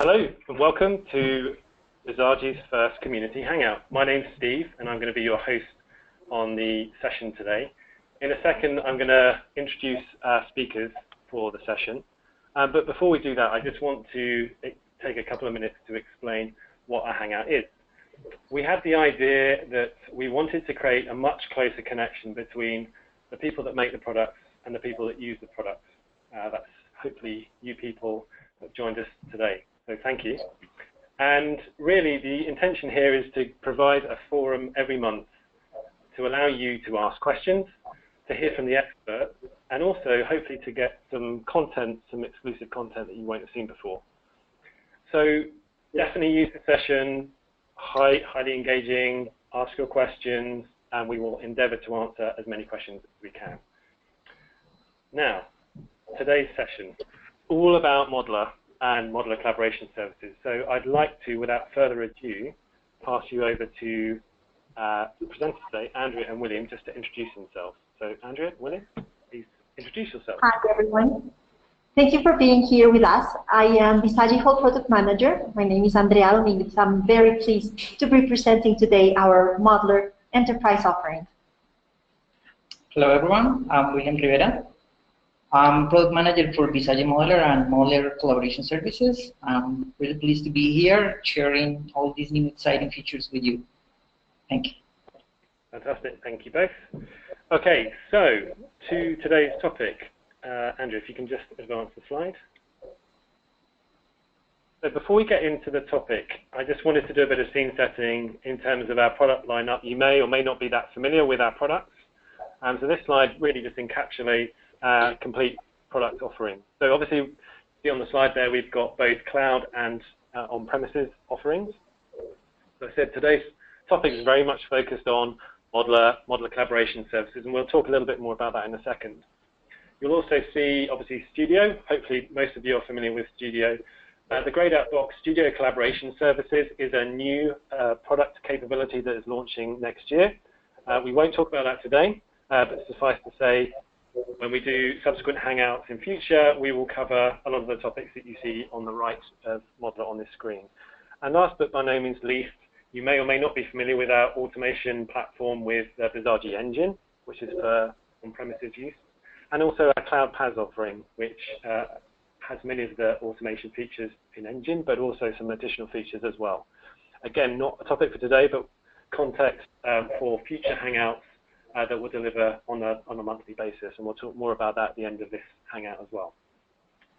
Hello and welcome to Bizagi's first community hangout. My name's Steve and I'm going to be your host on the session today. In a second I'm going to introduce our speakers for the session. But before we do that, I just want to take a couple of minutes to explain what a hangout is. We had the idea that we wanted to create a much closer connection between the people that make the products and the people that use the products. That's hopefully you people that have joined us today. So thank you. And really the intention here is to provide a forum every month to allow you to ask questions, to hear from the experts, and also hopefully to get some content, some exclusive content that you won't have seen before. So definitely use the session, highly engaging, ask your questions, and we will endeavor to answer as many questions as we can. Now, today's session, all about Modeler and Modeler collaboration services. So I'd like to, without further ado, pass you over to the presenters today, Andrea and William, just to introduce themselves. So Andrea, William, please introduce yourself. Hi everyone. Thank you for being here with us. I am Bizagi Whole Product Manager. My name is Andrea Domínguez. I'm very pleased to be presenting today our Modeler Enterprise offering. Hello everyone, I'm William Rivera. I'm Product Manager for Bizagi Modeler and Modeler Collaboration Services. I'm really pleased to be here sharing all these new exciting features with you. Thank you. Fantastic, thank you both. Okay, so to today's topic. Andrew, if you can just advance the slide. So before we get into the topic, I just wanted to do a bit of scene setting in terms of our product lineup. You may or may not be that familiar with our products. So this slide really just encapsulates our complete product offering. So obviously, see on the slide there, we've got both cloud and on-premises offerings. So I said today's topic is very much focused on Modeler collaboration services, and we'll talk a little bit more about that in a second. You'll also see, obviously, Studio. Hopefully, most of you are familiar with Studio. The grayed out box Studio Collaboration Services is a new product capability that is launching next year. We won't talk about that today, but suffice to say, when we do subsequent Hangouts in future, we will cover a lot of the topics that you see on the right of Modeler on this screen. And last but by no means least, you may or may not be familiar with our automation platform with the Bizagi engine, which is for on-premises use. And also our Cloud PaaS offering, which has many of the automation features in Engine, but also some additional features as well. Again, not a topic for today, but context for future Hangouts that we'll deliver on a monthly basis, and we'll talk more about that at the end of this Hangout as well.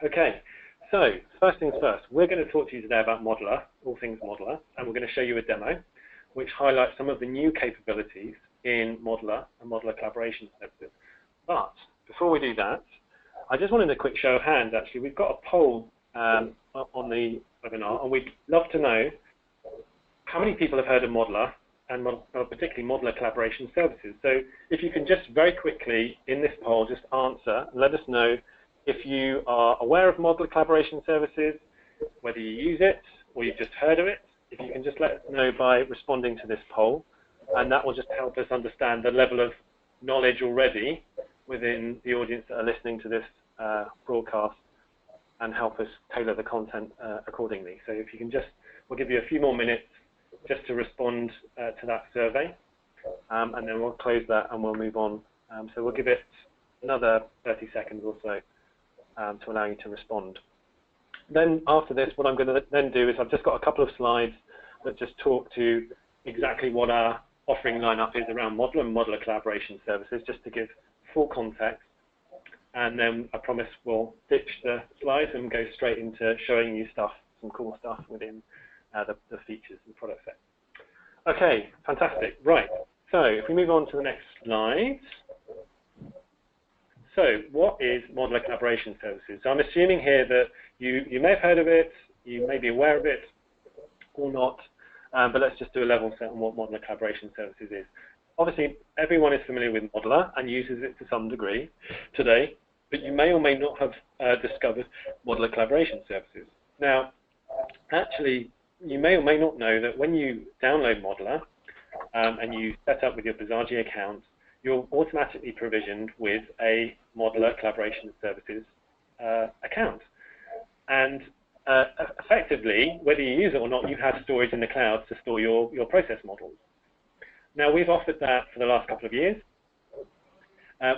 Okay, so first things first, we're going to talk to you today about Modeler, all things Modeler, and we're going to show you a demo which highlights some of the new capabilities in Modeler and Modeler collaboration services. But before we do that, I just wanted a quick show of hands, actually. We've got a poll on the webinar, and we'd love to know how many people have heard of Modeler, and particularly Modeler collaboration services. So if you can just very quickly, in this poll, just answer, and let us know if you are aware of Modeler collaboration services, whether you use it, or you've just heard of it. If you can just let us know by responding to this poll, and that will just help us understand the level of knowledge already within the audience that are listening to this broadcast and help us tailor the content accordingly. So if you can just, we'll give you a few more minutes just to respond to that survey, and then we'll close that and we'll move on. So we'll give it another 30 seconds or so to allow you to respond. Then after this, what I'm going to then do is I've just got a couple of slides that just talk to exactly what our offering lineup is around Modeler and Modeler collaboration services, just to give full context, and then I promise we'll ditch the slides and go straight into showing you stuff, some cool stuff within the features and product set. Okay, fantastic. Right, so if we move on to the next slide. So what is Modeler collaboration services? So I'm assuming here that you may have heard of it, you may be aware of it or not, but let's just do a level set on what Modeler collaboration services is. Obviously, everyone is familiar with Modeler and uses it to some degree today, but you may or may not have discovered Modeler collaboration services. Now, actually, you may or may not know that when you download Modeler and you set up with your Bizagi account, you're automatically provisioned with a Modeler collaboration services account. And effectively, whether you use it or not, you have storage in the cloud to store your process models. Now, we've offered that for the last couple of years.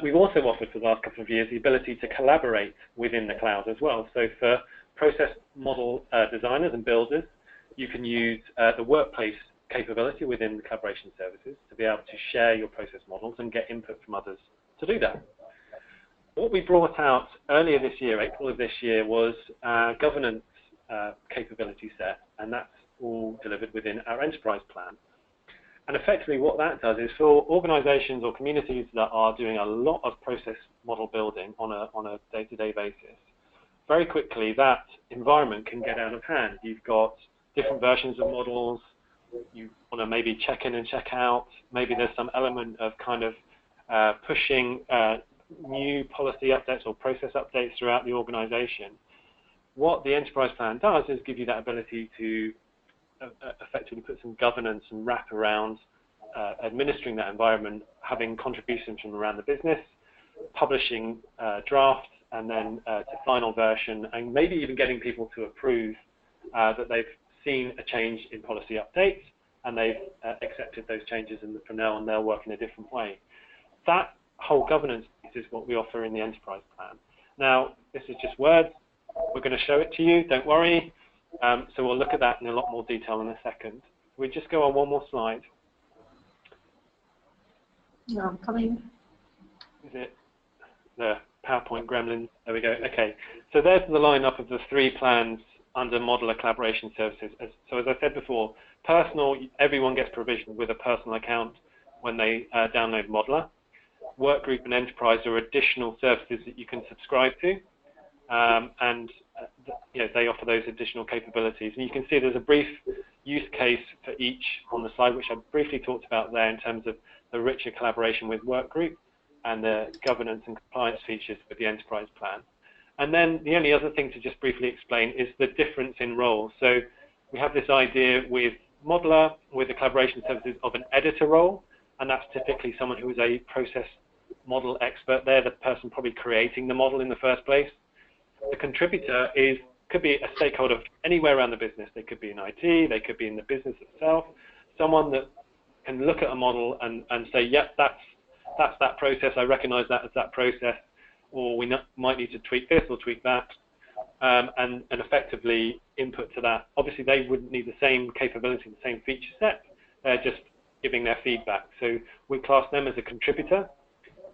We've also offered for the last couple of years the ability to collaborate within the cloud as well. So for process model designers and builders, you can use the workplace capability within the collaboration services to be able to share your process models and get input from others to do that. What we brought out earlier this year, April of this year, was governance capability set, and that's all delivered within our enterprise plan. And effectively what that does is for organizations or communities that are doing a lot of process model building on a day-to-day basis, very quickly that environment can get out of hand. You've got different versions of models, you want to maybe check in and check out, maybe there's some element of kind of pushing new policy updates or process updates throughout the organization. What the enterprise plan does is give you that ability to effectively put some governance and wrap around administering that environment, having contributions from around the business, publishing drafts, and then to final version, and maybe even getting people to approve that they've seen a change in policy updates and they've accepted those changes, and from now on they'll work in a different way. That whole governance piece is what we offer in the enterprise plan. Now, this is just words. We're going to show it to you, don't worry. So we'll look at that in a lot more detail in a second. We just go on one more slide. No, I'm coming. Is it the PowerPoint gremlins? There we go. Okay. So there's the lineup of the 3 plans under Modeler Collaboration Services. So as I said before, personal, everyone gets provisioned with a personal account when they download Modeler. Workgroup and Enterprise are additional services that you can subscribe to. They offer those additional capabilities. And you can see there's a brief use case for each on the slide, which I briefly talked about there in terms of the richer collaboration with Workgroup and the governance and compliance features with the enterprise plan. And then the only other thing to just briefly explain is the difference in roles. So we have this idea with Modeler, with the collaboration services, of an editor role, and that's typically someone who is a process model expert. They're the person probably creating the model in the first place. The contributor could be a stakeholder anywhere around the business. They could be in IT, they could be in the business itself, someone that can look at a model and say, yep, that's that process, I recognize that as that process, or we might need to tweak this or tweak that, and effectively input to that. Obviously, they wouldn't need the same capability, the same feature set. They're just giving their feedback. So we class them as a contributor,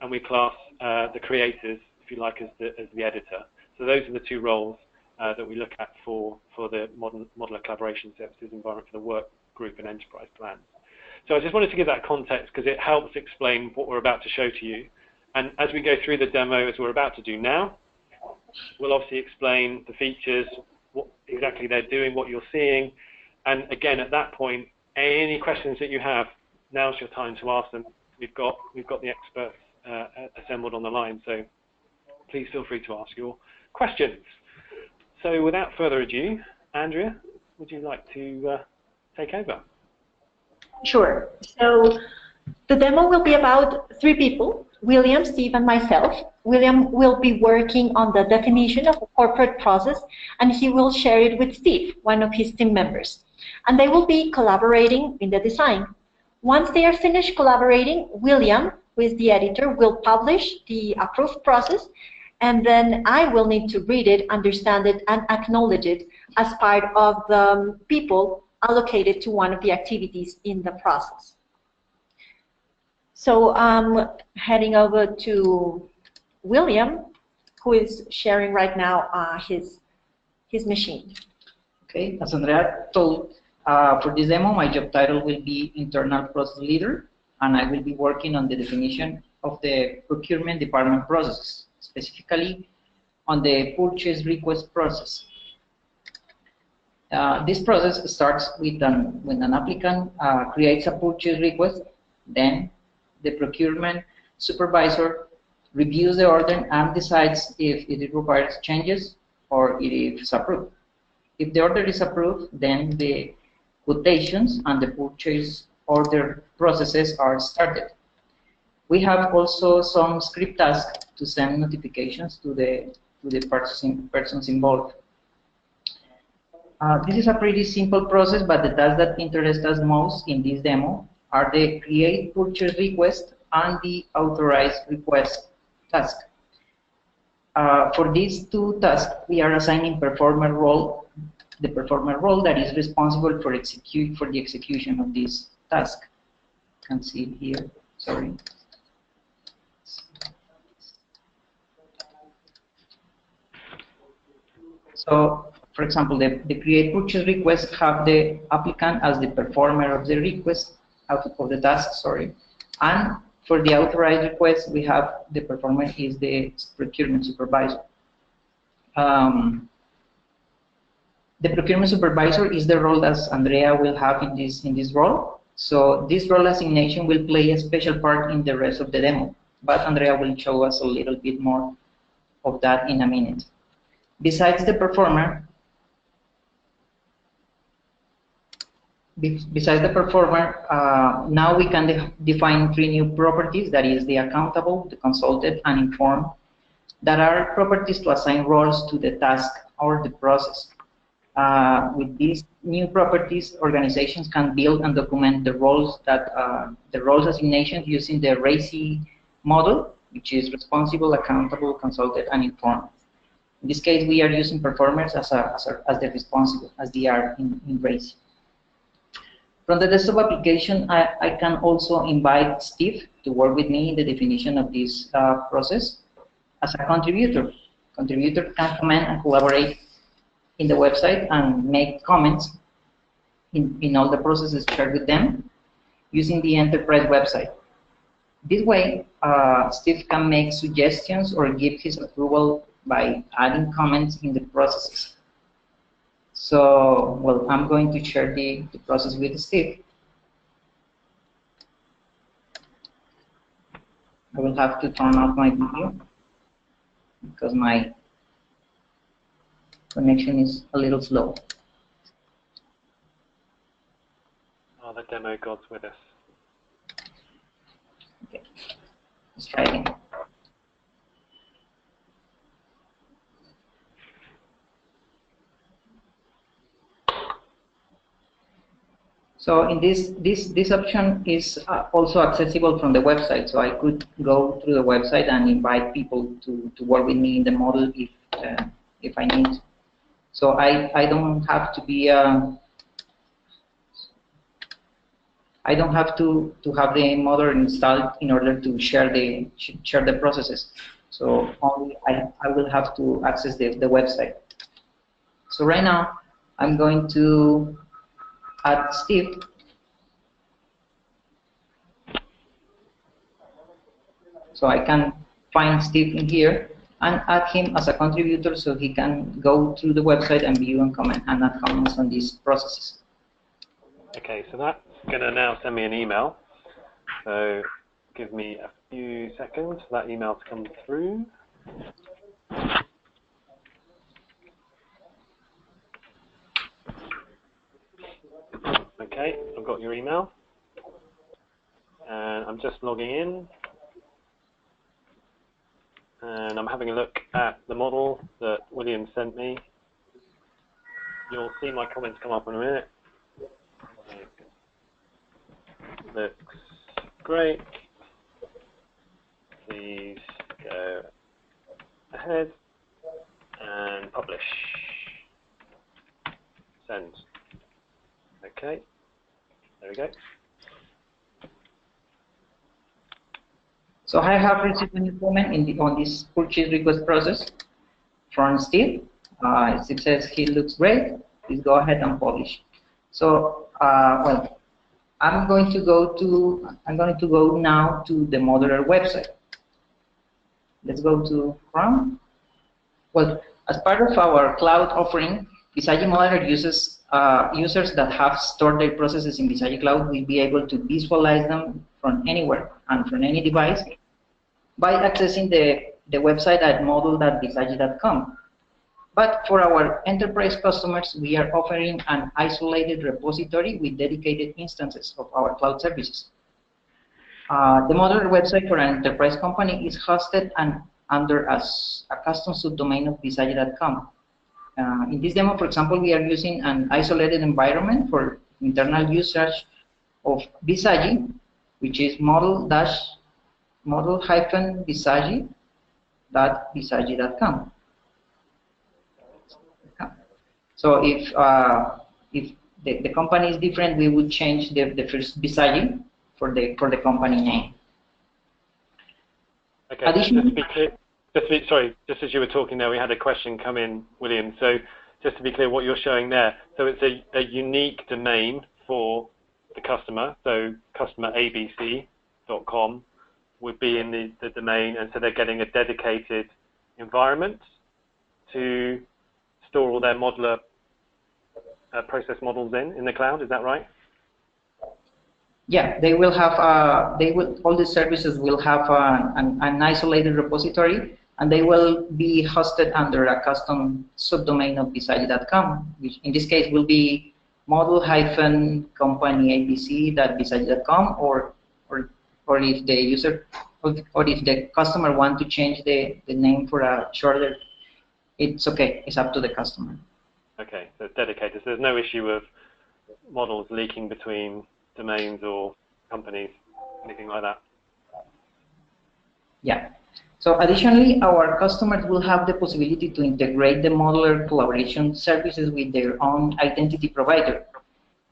and we class the creators, if you like, as the editor. So those are the 2 roles that we look at for the Modeler Collaboration Services environment for the Workgroup and Enterprise plans. So I just wanted to give that context because it helps explain what we're about to show to you. And as we go through the demo, as we're about to do now, we'll obviously explain the features, what exactly they're doing, what you're seeing. And again, at that point, any questions that you have, now's your time to ask them. We've got the experts assembled on the line, so please feel free to ask your questions. So without further ado, Andrea, would you like to take over? Sure. So the demo will be about 3 people, William, Steve, and myself. William will be working on the definition of a corporate process, and he will share it with Steve, one of his team members. And they will be collaborating in the design. Once they are finished collaborating, William, who is the editor, will publish the approved process, and then I will need to read it, understand it, and acknowledge it as part of the people allocated to one of the activities in the process. So I'm heading over to William, who is sharing right now his machine. Okay, as Andrea told, for this demo, my job title will be Internal Process Leader, and I will be working on the definition of the procurement department processes, specifically on the purchase request process. This process starts with when an applicant creates a purchase request, then the procurement supervisor reviews the order and decides if it requires changes or if it's approved. If the order is approved, then the quotations and the purchase order processes are started. We have also some script tasks to send notifications to the persons involved. This is a pretty simple process, but the tasks that interest us most in this demo are the create purchase request and the authorize request task. For these two tasks, we are assigning performer role, the performer role that is responsible for the execution of this task. You can see it here. Sorry. So, for example, the create purchase request have the applicant as the performer of the request of the task. Sorry, and for the authorized request, we have the performer is the procurement supervisor. The procurement supervisor is the role that Andrea will have in this role. So this role assignation will play a special part in the rest of the demo, but Andrea will show us a little bit more of that in a minute. Besides the performer, now we can define 3 new properties, that is the accountable, the consulted, and informed, that are properties to assign roles to the task or the process. With these new properties, organizations can build and document the roles assignation using the RACI model, which is responsible, accountable, consulted, and informed. In this case, we are using performers as the responsible, as they are in RACI. From the desktop application, I can also invite Steve to work with me in the definition of this process as a contributor. Contributor can comment and collaborate in the website and make comments in all the processes shared with them using the enterprise website. This way, Steve can make suggestions or give his approval by adding comments in the processes. So, well, I'm going to share the process with Steve. I will have to turn off my video because my connection is a little slow. Oh, the demo god's with us. Okay, let's try again. So in this option is also accessible from the website. So I could go through the website and invite people to work with me in the model if I need. So I don't have to be I don't have to have the model installed in order to share the processes. So only I will have to access the website. So right now I'm going to add Steve. So I can find Steve in here and add him as a contributor so he can go through the website and view and comment and add comments on these processes. Okay, so that's going to now send me an email. So give me a few seconds for that email to come through. Okay, I've got your email. And I'm just logging in. And I'm having a look at the model that William sent me. You'll see my comments come up in a minute. Looks great. Please go ahead and publish. Send. Okay. There we go. So I have received a new comment on this purchase request process from Steve. Steve says he looks great. Please go ahead and publish. So well, I'm going to go now to the modeler website. Let's go to Chrome. Well, as part of our cloud offering, Bizagi Modeler uses users that have stored their processes in Bizagi Cloud will be able to visualize them from anywhere and from any device by accessing the website at model.bizagi.com. But for our enterprise customers, we are offering an isolated repository with dedicated instances of our cloud services. The modeler website for an enterprise company is hosted under a custom subdomain of bizagi.com. In this demo, for example, we are using an isolated environment for internal usage of Bizagi, which is model-Bizagi.bizagi.com. So if the company is different, we would change the first Bizagi for the company name. Okay. Just to be clear, sorry, just as you were talking there, we had a question come in, William. So just to be clear, what you're showing there, so it's a unique domain for the customer. So customer abc.com would be in the domain, and so they're getting a dedicated environment to store all their modular process models in the cloud. Is that right? Yeah, they will have all the services will have an isolated repository, and they will be hosted under a custom subdomain of Bizagi.com, which in this case will be model-companyabc.bizagi.com, or if the user or if the customer want to change the name for a shorter, it's okay. It's up to the customer. Okay, so it's dedicated. So there's no issue of models leaking between domains or companies, anything like that. Yeah. So additionally, our customers will have the possibility to integrate the modular collaboration services with their own identity provider.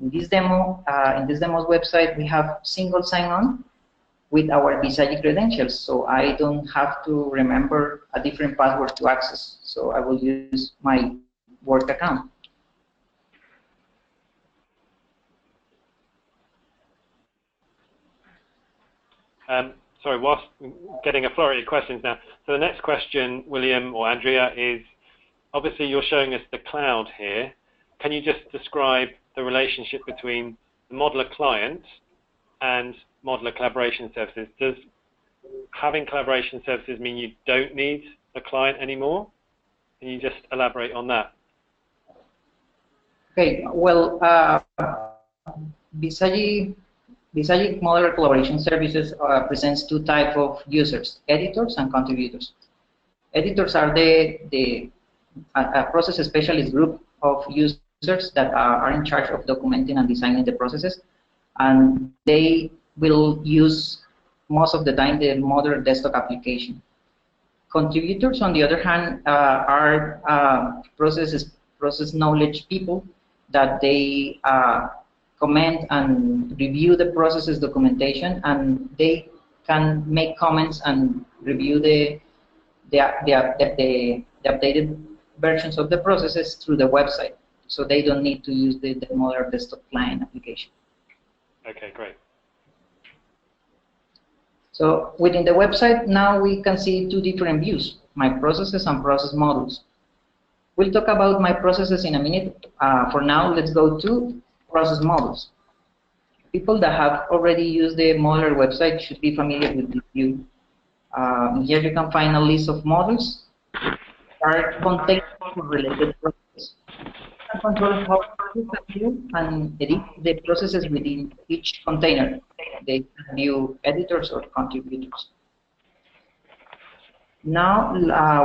In this demo's website, we have single sign-on with our Bizagi credentials, so I don't have to remember a different password to access. So I will use my work account. Sorry, whilst getting a flurry of questions now. So the next question, William or Andrea, is obviously you're showing us the cloud here. Can you just describe the relationship between the modular client and modular collaboration services? Does having collaboration services mean you don't need a client anymore? Can you just elaborate on that? Okay, well, Bizagi modular collaboration services presents two types of users: editors and contributors. Editors are a process specialist group of users that are in charge of documenting and designing the processes, and they will use most of the time the modular desktop application. Contributors, on the other hand, are process knowledge people that they comment and review the processes documentation, and they can make comments and review the updated versions of the processes through the website. So they don't need to use the modular desktop client application. Okay, great. So within the website, now we can see two different views: my processes and process models. We'll talk about my processes in a minute. For now, let's go to process models. People that have already used the modular website should be familiar with this view. Here you can find a list of models that are contained related processes. You can control how you can view and edit the processes within each container. They can view editors or contributors. Now,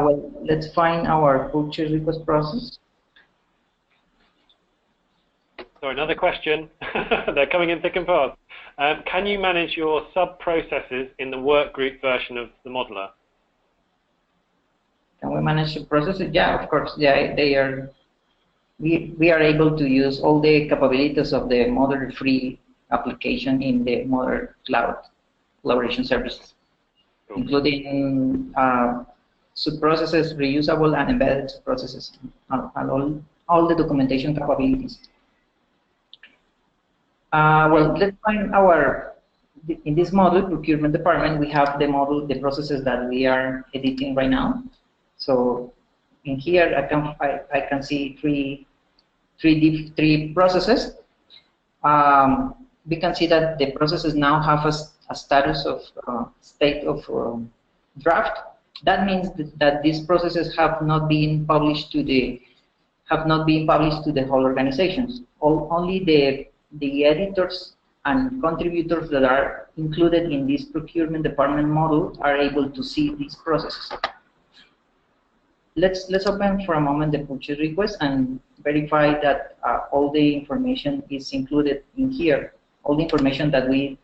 well, let's find our purchase request process. Sorry, another question. They're coming in thick and fast. Can you manage your sub-processes in the workgroup version of the modular? Can we manage the processes? Yeah, of course. Yeah, they are. We are able to use all the capabilities of the modular free application in the modular cloud collaboration services, cool, including sub-processes, reusable and embedded processes, and all the documentation capabilities. Well, let's find in this model, procurement department, we have the processes that we are editing right now. So in here, I can see three processes. We can see that the processes now have a status of state of draft. That means that these processes have not been published to the whole organizations. Only the editors and contributors that are included in this procurement department model are able to see these processes. let's open for a moment the purchase request and verify that all the information is included in here. All the information that we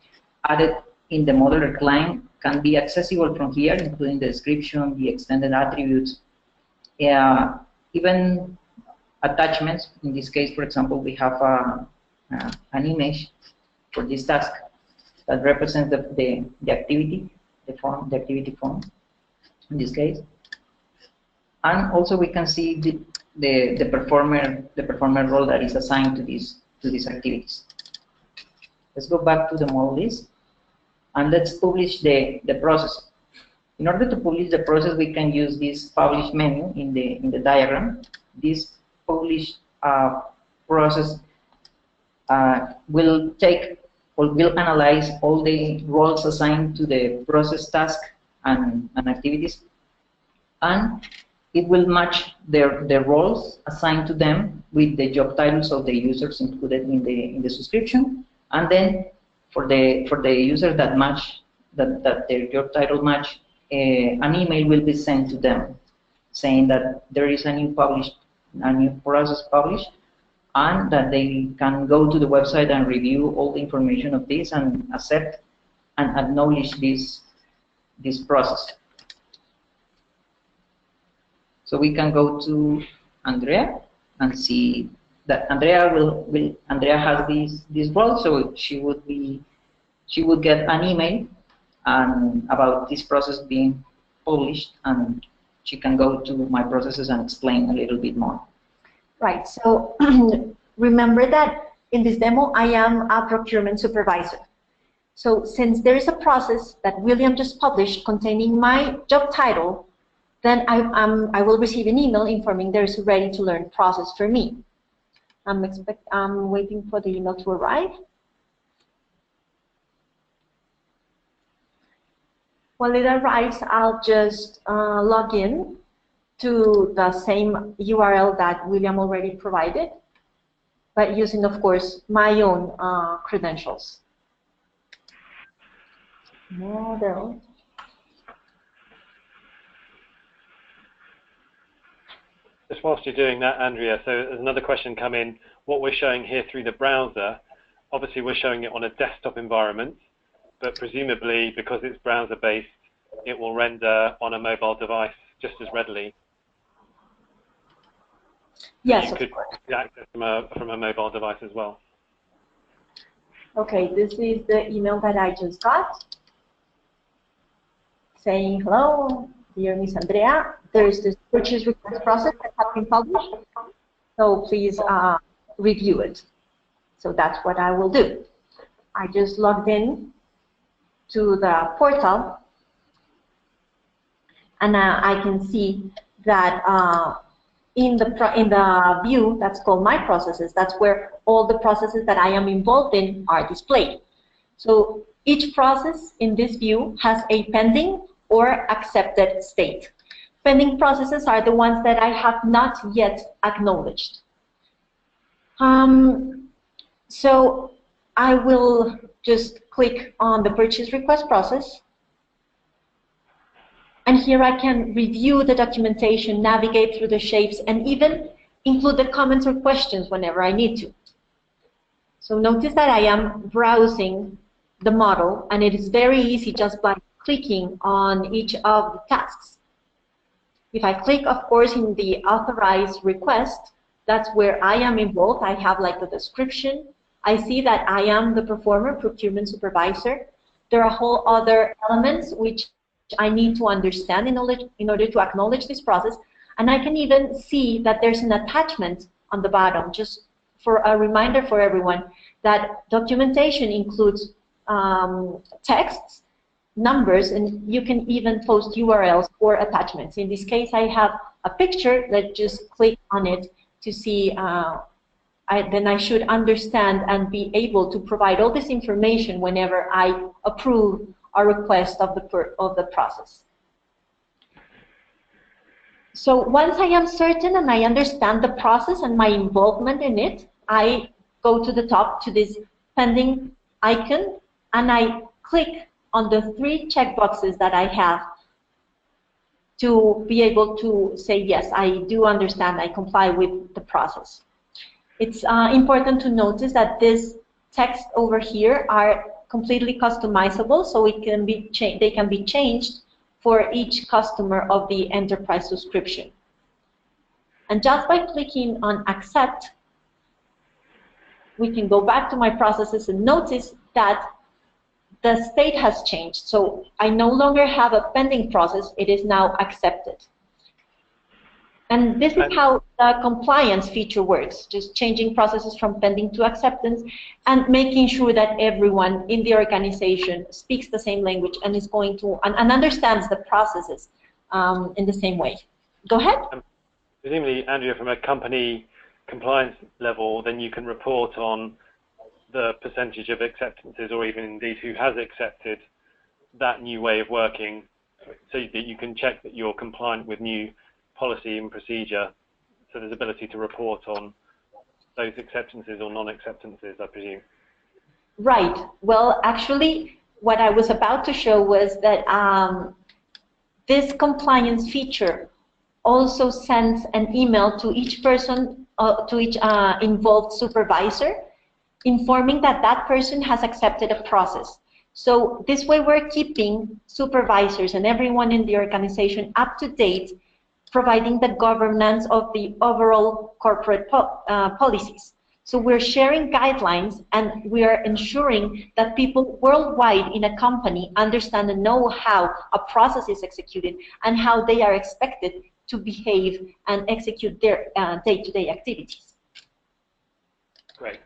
added in the modeler client can be accessible from here, including the description, the extended attributes, even attachments. In this case, for example, we have an image for this task that represents the activity, the activity form in this case. And also we can see the performer role that is assigned to these activities. Let's go back to the model list and let's publish the process. In order to publish the process, we can use this publish menu in the diagram. This publish process will take or will analyze all the roles assigned to the process task and activities, and it will match their roles assigned to them with the job titles of the users included in the subscription. And then for the users that match that their job title match, an email will be sent to them saying that there is a new process published, and that they can go to the website and review all the information of this and accept and acknowledge this process. So we can go to Andrea and see that Andrea Andrea has this role, so she would get an email about this process being published, and she can go to my processes and explain a little bit more. Right. So remember that in this demo I am a procurement supervisor. So since there is a process that William just published containing my job title, then I will receive an email informing there is a ready to learn process for me. I'm waiting for the email to arrive. While it arrives, I'll just log in to the same URL that William already provided, but using, of course, my own credentials. Model. Just whilst you're doing that, Andrea, so there's another question come in. What we're showing here through the browser, obviously we're showing it on a desktop environment, but presumably because it's browser-based, it will render on a mobile device just as readily. Yes, you could access from a mobile device as well. Okay, this is the email that I just got saying, hello, dear Miss Andrea, there is this purchase request process that has been published, so please review it. So that's what I will do. I just logged in to the portal, and I can see that in the view that's called My Processes, that's where all the processes that I am involved in are displayed. So each process in this view has a pending or accepted state. Pending processes are the ones that I have not yet acknowledged. So I will just click on the purchase request process, and here I can review the documentation, navigate through the shapes, and even include the comments or questions whenever I need to. So notice that I am browsing the model, and it is very easy just by clicking on each of the tasks. If I click, of course, in the authorized request, that's where I am involved. I have like the description. I see that I am the performer, procurement supervisor. There are whole other elements which I need to understand in order to acknowledge this process. And I can even see that there's an attachment on the bottom, just for a reminder for everyone that documentation includes texts, numbers, and you can even post URLs or attachments. In this case, I have a picture that just click on it to see, then I should understand and be able to provide all this information whenever I approve a request of the process. So once I am certain and I understand the process and my involvement in it, I go to the top to this pending icon, and I click on the 3 checkboxes that I have to be able to say, yes, I do understand, I comply with the process. It's important to notice that this text over here are completely customizable, so it can be they can be changed for each customer of the enterprise subscription. And just by clicking on accept, we can go back to my processes and notice that the state has changed. So I no longer have a pending process, it is now accepted. And this is how the compliance feature works, just changing processes from pending to acceptance and making sure that everyone in the organization speaks the same language and is going to, and understands the processes in the same way. Go ahead. Presumably, Andrea, from a company compliance level, then you can report on the percentage of acceptances, or even indeed who has accepted that new way of working, so that you can check that you're compliant with new policy and procedure. So there's ability to report on those acceptances or non-acceptances, I presume. Right. Well, actually, what I was about to show was that this compliance feature also sends an email to each person, to each involved supervisor, informing that that person has accepted a process. So this way we're keeping supervisors and everyone in the organization up to date, providing the governance of the overall corporate policies. So we're sharing guidelines and we are ensuring that people worldwide in a company understand and know how a process is executed and how they are expected to behave and execute their day-to-day activities. Great.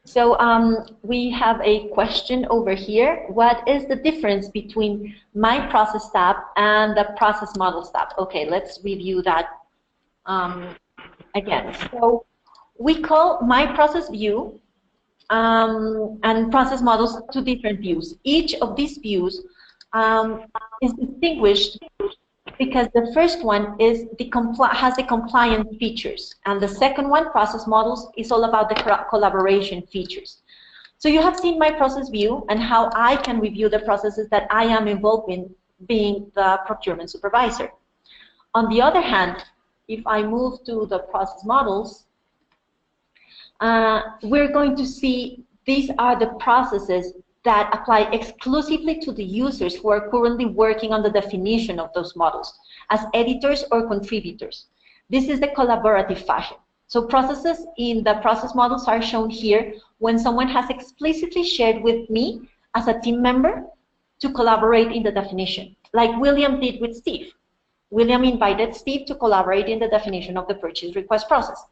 So we have a question over here. What is the difference between my process tab and the process models tab? Okay, let's review that again. So we call my process view and process models two different views. Each of these views is distinguished because the first one is has the compliance features, and the second one, process models, is all about the collaboration features. So you have seen my process view and how I can review the processes that I am involved in, being the procurement supervisor. On the other hand, if I move to the process models, we're going to see these are the processes that apply exclusively to the users who are currently working on the definition of those models as editors or contributors. This is the collaborative fashion. So processes in the process models are shown here when someone has explicitly shared with me as a team member to collaborate in the definition, like William did with Steve. William invited Steve to collaborate in the definition of the purchase request process.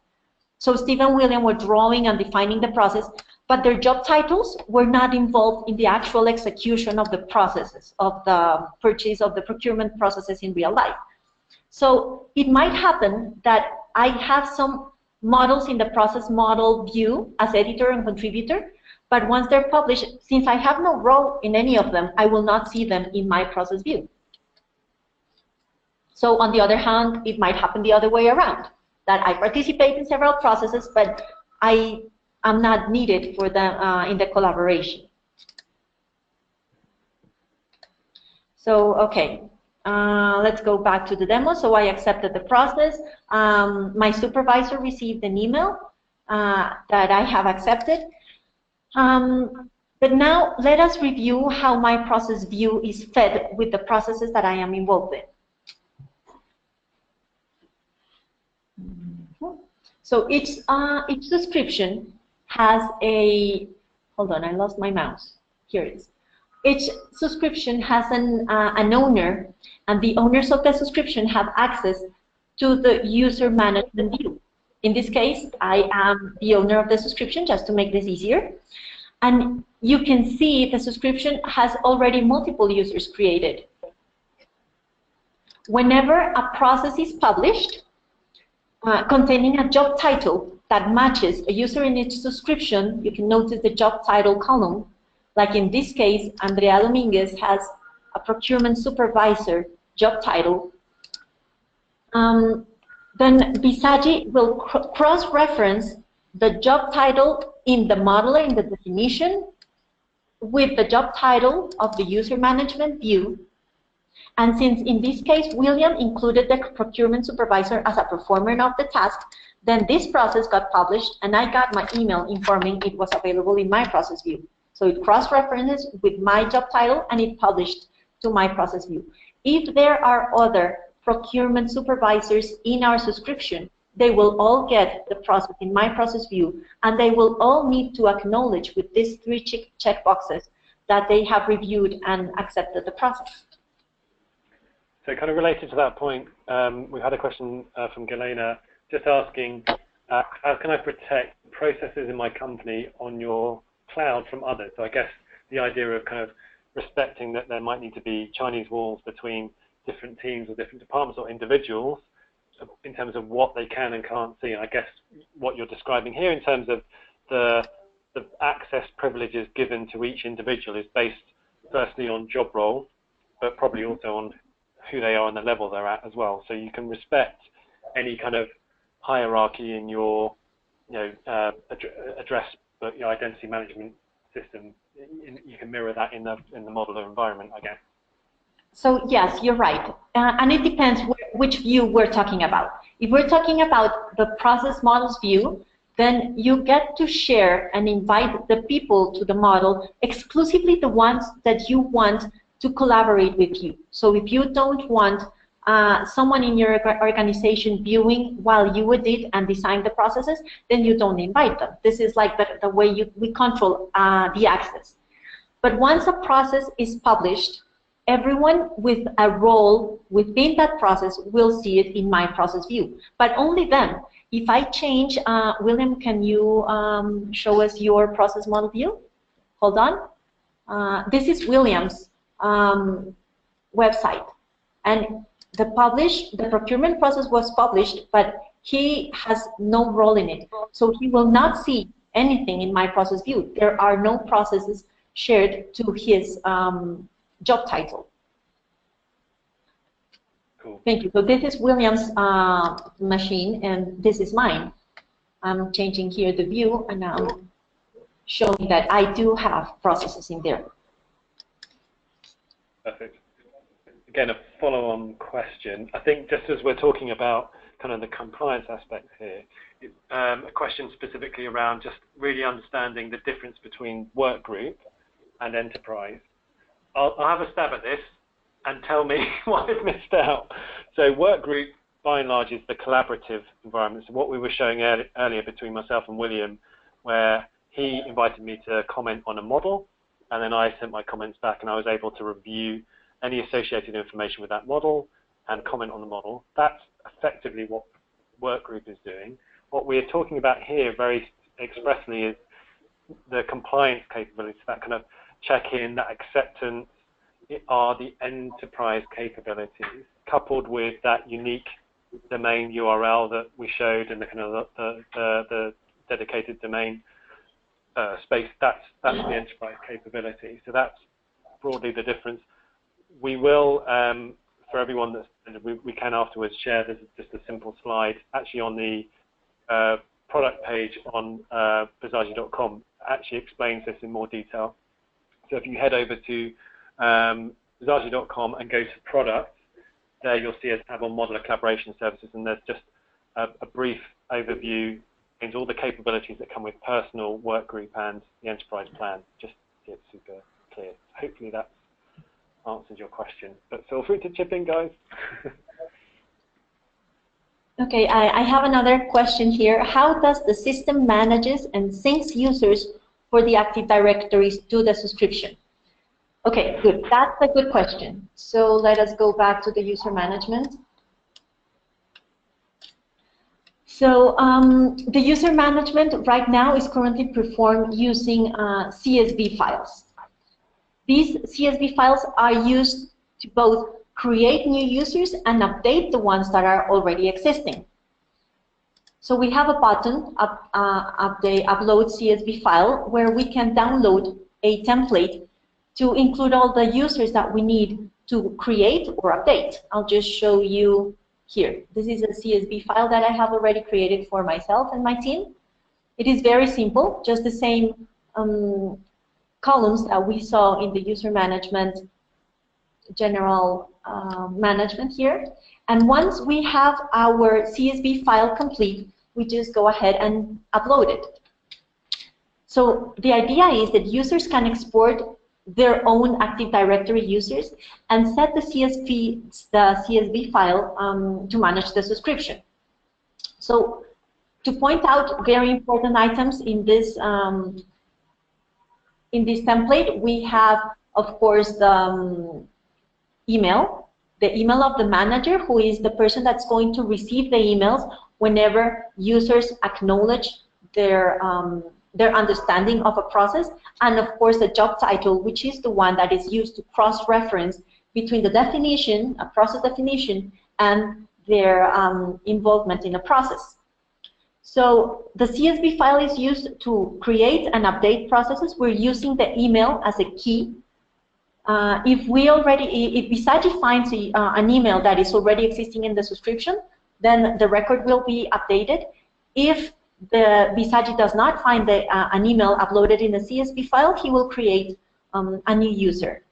So Steve and William were drawing and defining the process, but their job titles were not involved in the actual execution of the processes, of the purchase, of the procurement processes in real life. So it might happen that I have some models in the process model view as editor and contributor, but once they're published, since I have no role in any of them, I will not see them in my process view. So on the other hand, it might happen the other way around, that I participate in several processes, but I am not needed for the in the collaboration. So okay, let's go back to the demo. So I accepted the process. My supervisor received an email that I have accepted. But now let us review how my process view is fed with the processes that I am involved in. So each subscription has a, hold on, I lost my mouse. Here it is. Each subscription has an owner, and the owners of the subscription have access to the user management view. In this case, I am the owner of the subscription, just to make this easier. And you can see the subscription has already multiple users created. Whenever a process is published, containing a job title that matches a user in each subscription, you can notice the job title column. Like in this case, Andrea Dominguez has a procurement supervisor job title. Then Bizagi will cross-reference the job title in the modeler, in the definition, with the job title of the user management view. And since in this case, William included the procurement supervisor as a performer of the task, then this process got published, and I got my email informing it was available in my process view. So it cross-references with my job title, and it published to my process view. If there are other procurement supervisors in our subscription, they will all get the process in my process view, and they will all need to acknowledge with these 3 check boxes that they have reviewed and accepted the process. So kind of related to that point, we had a question from Galena just asking, how can I protect processes in my company on your cloud from others? So I guess the idea of kind of respecting that there might need to be Chinese walls between different teams or different departments or individuals in terms of what they can and can't see. And I guess what you're describing here in terms of the access privileges given to each individual is based firstly on job role, but probably also on who they are and the level they're at as well. So you can respect any kind of hierarchy in your address, but your identity management system. You can mirror that in the model or environment, I guess. So yes, you're right, and it depends which view we're talking about. If we're talking about the process models view, then you get to share and invite the people to the model, exclusively the ones that you want to collaborate with you. So if you don't want someone in your organization viewing while you edit and design the processes, then you don't invite them. This is like the way we control the access. But once a process is published, everyone with a role within that process will see it in my process view, but only them. If I change, William, can you show us your process model view? Hold on. This is William's website, and the procurement process was published, but he has no role in it, so he will not see anything in my process view. There are no processes shared to his job title. Cool. Thank you. So this is William's machine, and this is mine. I'm changing here the view, and I'm showing that I do have processes in there. Perfect. Again, a follow-on question. I think just as we're talking about kind of the compliance aspects here, a question specifically around just really understanding the difference between Workgroup and Enterprise. I'll have a stab at this and tell me what I've missed out. So Workgroup, by and large, is the collaborative environment. So what we were showing earlier between myself and William, where he invited me to comment on a model, and then I sent my comments back, and I was able to review any associated information with that model and comment on the model. That's effectively what Workgroup is doing. What we're talking about here very expressly is the compliance capabilities, that kind of check-in, that acceptance, are the enterprise capabilities, coupled with that unique domain URL that we showed in the kind of the dedicated domain space. That's the enterprise capability. So that's broadly the difference. We will, for everyone that's, we can afterwards share this, just a simple slide, actually on the product page on Bizagi.com, actually explains this in more detail. So if you head over to Bizagi.com and go to products, there you'll see a tab on modular collaboration services, and there's just a brief overview into all the capabilities that come with personal, Workgroup, and the enterprise plan, just to get super clear. Hopefully that answers your question, but feel free to chip in, guys. Okay, I have another question here. How does the system manages and syncs users for the Active Directories to the subscription? Okay, good. That's a good question. So let us go back to the user management. So the user management right now is currently performed using CSV files. These CSV files are used to both create new users and update the ones that are already existing. So we have a button, upload CSV file, where we can download a template to include all the users that we need to create or update. I'll just show you here. This is a CSV file that I have already created for myself and my team. It is very simple, just the same columns that we saw in the user management general management here. And once we have our CSV file complete, we just go ahead and upload it. So the idea is that users can export their own Active Directory users and set the CSV file to manage the subscription. So to point out very important items in this template, we have, of course, the email of the manager, who is the person that's going to receive the emails whenever users acknowledge their understanding of a process, and of course the job title, which is the one that is used to cross-reference between the definition, a process definition, and their involvement in a process. So the CSV file is used to create and update processes. We're using the email as a key. If Bizagi finds an email that is already existing in the subscription, then the record will be updated. If the Bizagi does not find an email uploaded in the CSV file, he will create a new user.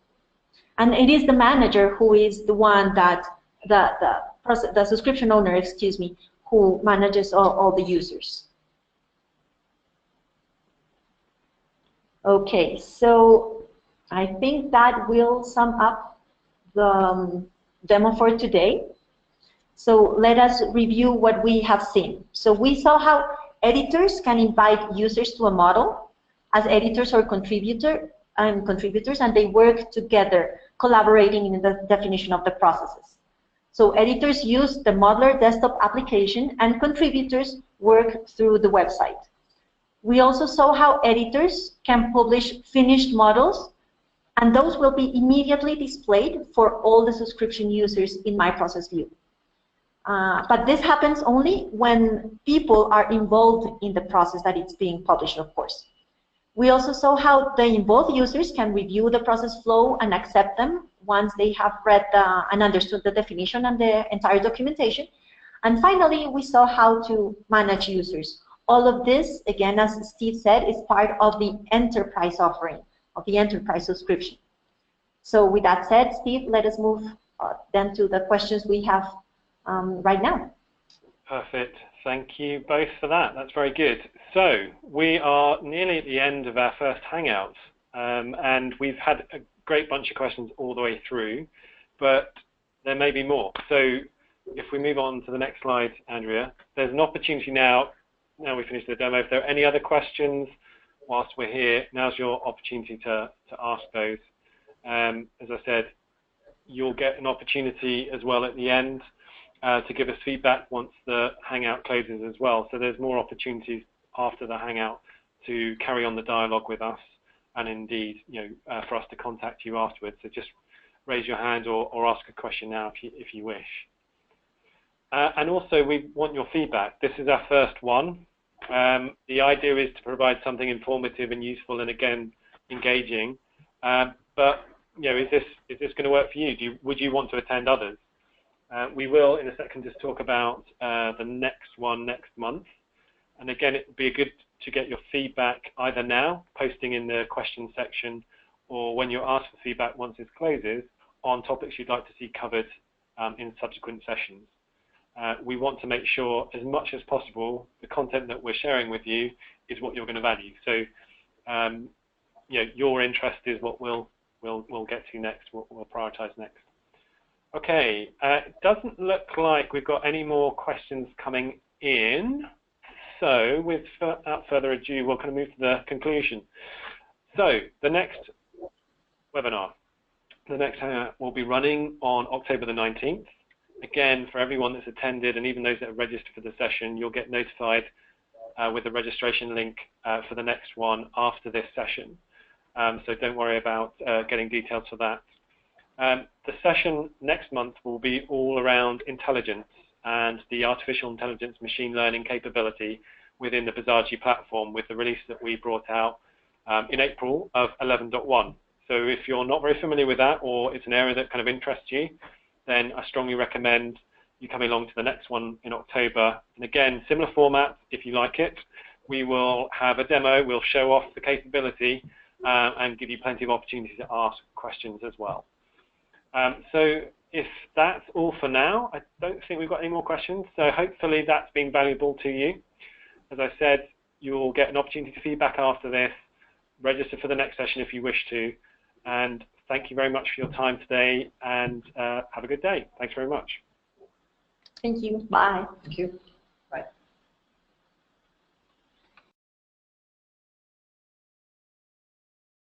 And it is the manager who is the one that, the subscription owner, excuse me, who manages all the users. Okay, so I think that will sum up the demo for today. So let us review what we have seen. So we saw how editors can invite users to a model as editors or contributors, and they work together, collaborating in the definition of the processes. So editors use the modeler desktop application, and contributors work through the website. We also saw how editors can publish finished models, and those will be immediately displayed for all the subscription users in My Process View. But this happens only when people are involved in the process that it's being published, of course. We also saw how the involved users can review the process flow and accept them once they have read and understood the definition and the entire documentation. And finally, we saw how to manage users. All of this, again, as Steve said, is part of the enterprise offering, of the enterprise subscription. So with that said, Steve, let us move then to the questions we have right now. Perfect. Thank you both for that. That's very good. So we are nearly at the end of our first Hangout, and we've had a great bunch of questions all the way through, but there may be more. So if we move on to the next slide, Andrea, there's an opportunity now we finished the demo. If there are any other questions whilst we're here, now's your opportunity to ask those. As I said, you'll get an opportunity as well at the end to give us feedback once the Hangout closes as well. So there's more opportunities after the Hangout to carry on the dialogue with us, and indeed, for us to contact you afterwards. So just raise your hand or ask a question now if you wish. And also, we want your feedback. This is our first one. The idea is to provide something informative and useful, and again, engaging. But is this going to work for you? Would you want to attend others? We will, in a second, just talk about the next one next month. And again, it would be good to get your feedback either now, posting in the question section, or when you're asked for feedback once it closes, on topics you'd like to see covered in subsequent sessions. We want to make sure, as much as possible, the content that we're sharing with you is what you're going to value. So, your interest is what we'll get to next. We'll prioritize next. Okay, it doesn't look like we've got any more questions coming in. So, without further ado, we'll kind of move to the conclusion. So, the next webinar, the next Hangout will be running on October the 19th. Again, for everyone that's attended, and even those that are registered for the session, you'll get notified with a registration link for the next one after this session. So don't worry about getting details for that. The session next month will be all around intelligence and the artificial intelligence machine learning capability within the Bizagi platform, with the release that we brought out in April of 11.1. So if you're not very familiar with that, or it's an area that kind of interests you, then I strongly recommend you coming along to the next one in October. And again, similar format, if you like it. We will have a demo, we'll show off the capability, and give you plenty of opportunity to ask questions as well. So if that's all for now, I don't think we've got any more questions. So hopefully that's been valuable to you. As I said, you'll get an opportunity to feedback after this. Register for the next session if you wish to. And thank you very much for your time today, and have a good day. Thanks very much. Thank you. Bye. Thank you.